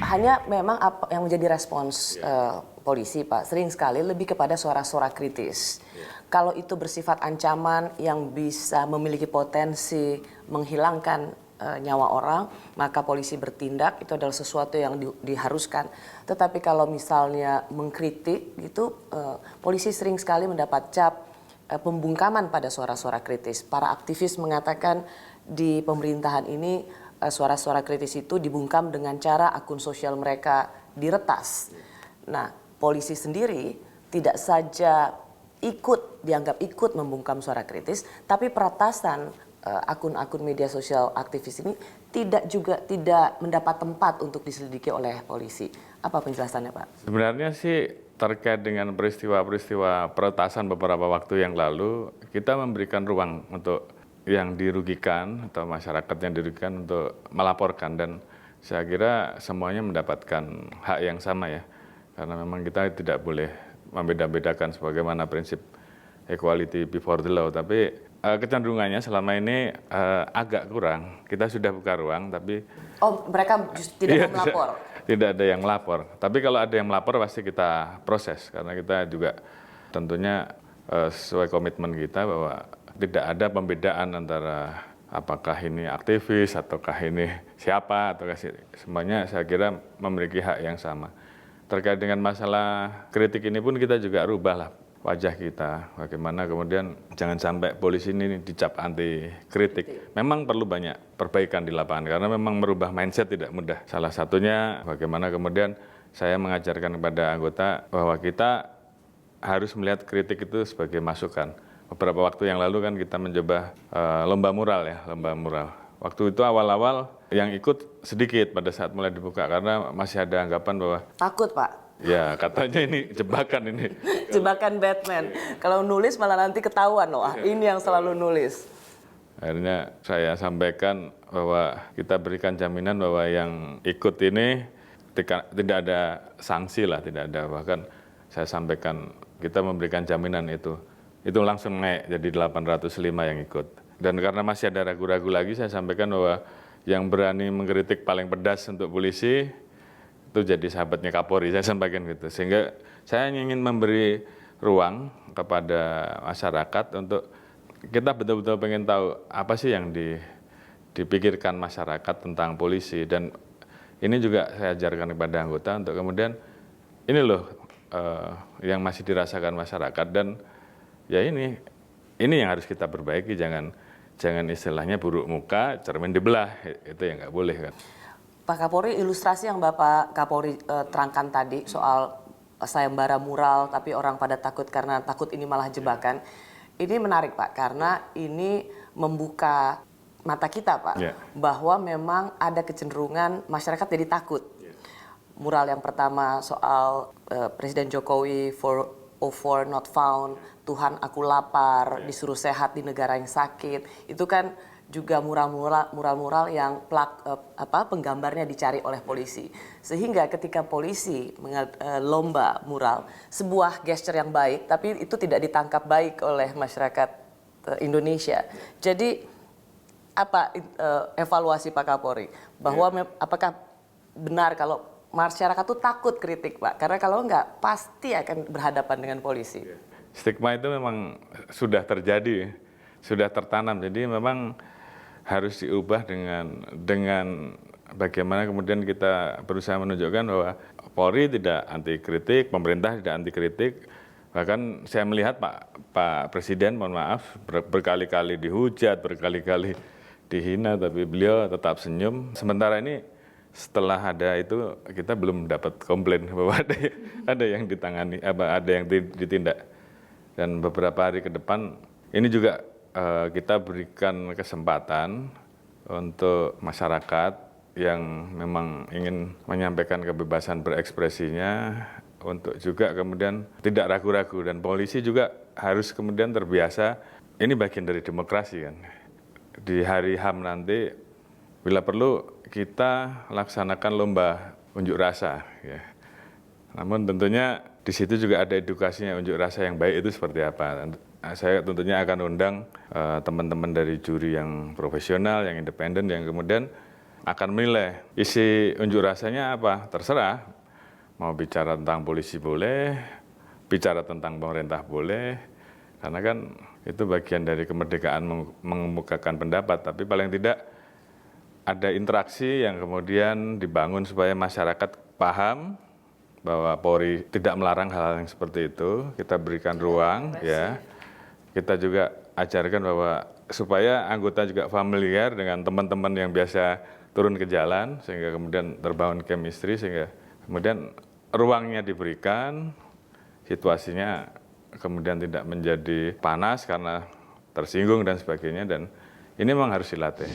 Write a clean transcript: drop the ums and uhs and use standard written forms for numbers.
Hanya memang apa yang menjadi respons polisi, Pak, sering sekali lebih kepada suara-suara kritis. Kalau itu bersifat ancaman yang bisa memiliki potensi menghilangkan nyawa orang, maka polisi bertindak, itu adalah sesuatu yang diharuskan. Tetapi kalau misalnya mengkritik gitu, polisi sering sekali mendapat cap pembungkaman pada suara-suara kritis. Para aktivis mengatakan di pemerintahan ini suara-suara kritis itu dibungkam dengan cara akun sosial mereka diretas. Nah, polisi sendiri tidak saja dianggap ikut membungkam suara kritis, tapi peretasan akun-akun media sosial aktivis ini tidak mendapat tempat untuk diselidiki oleh polisi. Apa penjelasannya, Pak? Sebenarnya sih terkait dengan peristiwa-peristiwa peretasan beberapa waktu yang lalu, kita memberikan ruang untuk yang dirugikan atau masyarakat yang dirugikan untuk melaporkan, dan saya kira semuanya mendapatkan hak yang sama ya, karena memang kita tidak boleh membeda-bedakan sebagaimana prinsip equality before the law, tapi kecenderungannya selama ini agak kurang. Kita sudah buka ruang, tapi mereka tidak mau melapor. Tidak ada yang melapor. Tapi kalau ada yang melapor pasti kita proses, karena kita juga tentunya sesuai komitmen kita bahwa tidak ada pembedaan antara apakah ini aktivis ataukah ini siapa, ataukah semuanya saya kira memiliki hak yang sama. Terkait dengan masalah kritik ini pun kita juga rubahlah wajah kita, bagaimana kemudian jangan sampai polisi ini dicap anti kritik. Memang perlu banyak perbaikan di lapangan, karena memang merubah mindset tidak mudah. Salah satunya bagaimana kemudian saya mengajarkan kepada anggota bahwa kita harus melihat kritik itu sebagai masukan. Beberapa waktu yang lalu kan kita mencoba lomba mural ya, lomba mural. Waktu itu awal-awal yang ikut sedikit pada saat mulai dibuka, karena masih ada anggapan bahwa takut, Pak. Ya, katanya ini jebakan ini. Jebakan Batman. Kalau nulis malah nanti ketahuan loh, ini yang selalu nulis. Akhirnya saya sampaikan bahwa kita berikan jaminan bahwa yang ikut ini tidak ada sanksi lah, tidak ada. Bahkan saya sampaikan kita memberikan jaminan itu langsung naik jadi 805 yang ikut. Dan karena masih ada ragu-ragu lagi, saya sampaikan bahwa yang berani mengkritik paling pedas untuk polisi itu jadi sahabatnya Kapolri, saya sampaikan gitu. Sehingga saya ingin memberi ruang kepada masyarakat untuk kita betul-betul pengen tahu apa sih yang dipikirkan masyarakat tentang polisi. Dan ini juga saya ajarkan kepada anggota untuk kemudian ini loh yang masih dirasakan masyarakat, dan ya ini yang harus kita perbaiki. Jangan istilahnya buruk muka cermin dibelah, itu yang nggak boleh kan. Pak Kapolri, ilustrasi yang Bapak Kapolri terangkan tadi soal sayembara mural tapi orang pada takut karena takut ini malah jebakan, ini menarik Pak, karena ini membuka mata kita Pak, bahwa memang ada kecenderungan masyarakat jadi takut. Mural yang pertama soal Presiden Jokowi for not found, Tuhan aku lapar, disuruh sehat di negara yang sakit, itu kan juga mural-mural yang penggambarnya dicari oleh polisi. Sehingga ketika polisi lomba mural, sebuah gesture yang baik, tapi itu tidak ditangkap baik oleh masyarakat Indonesia. Jadi apa evaluasi Pak Kapolri? Bahwa apakah benar kalau masyarakat itu takut kritik Pak? Karena kalau enggak, pasti akan berhadapan dengan polisi. Stigma itu memang sudah terjadi, sudah tertanam. Jadi memang harus diubah dengan bagaimana kemudian kita berusaha menunjukkan bahwa Polri tidak anti kritik, pemerintah tidak anti kritik. Bahkan saya melihat Pak Presiden, mohon maaf, berkali-kali dihujat, berkali-kali dihina, tapi beliau tetap senyum. Sementara ini setelah ada itu kita belum dapat komplain bahwa ada yang ditangani, ada yang ditindak. Dan beberapa hari ke depan ini juga kita berikan kesempatan untuk masyarakat yang memang ingin menyampaikan kebebasan berekspresinya untuk juga kemudian tidak ragu-ragu, dan polisi juga harus kemudian terbiasa, ini bagian dari demokrasi kan. Di hari HAM nanti bila perlu kita laksanakan lomba unjuk rasa ya. Namun tentunya di situ juga ada edukasinya, unjuk rasa yang baik itu seperti apa. Saya tentunya akan undang teman-teman dari juri yang profesional, yang independen, yang kemudian akan menilai isi unjuk rasanya apa, terserah. Mau bicara tentang polisi boleh, bicara tentang pemerintah boleh, karena kan itu bagian dari kemerdekaan mengemukakan pendapat, tapi paling tidak ada interaksi yang kemudian dibangun supaya masyarakat paham bahwa Polri tidak melarang hal-hal yang seperti itu. Kita berikan ruang, ya. Kita juga ajarkan bahwa supaya anggota juga familiar dengan teman-teman yang biasa turun ke jalan, sehingga kemudian terbangun chemistry, sehingga kemudian ruangnya diberikan, situasinya kemudian tidak menjadi panas karena tersinggung dan sebagainya, dan ini memang harus dilatih.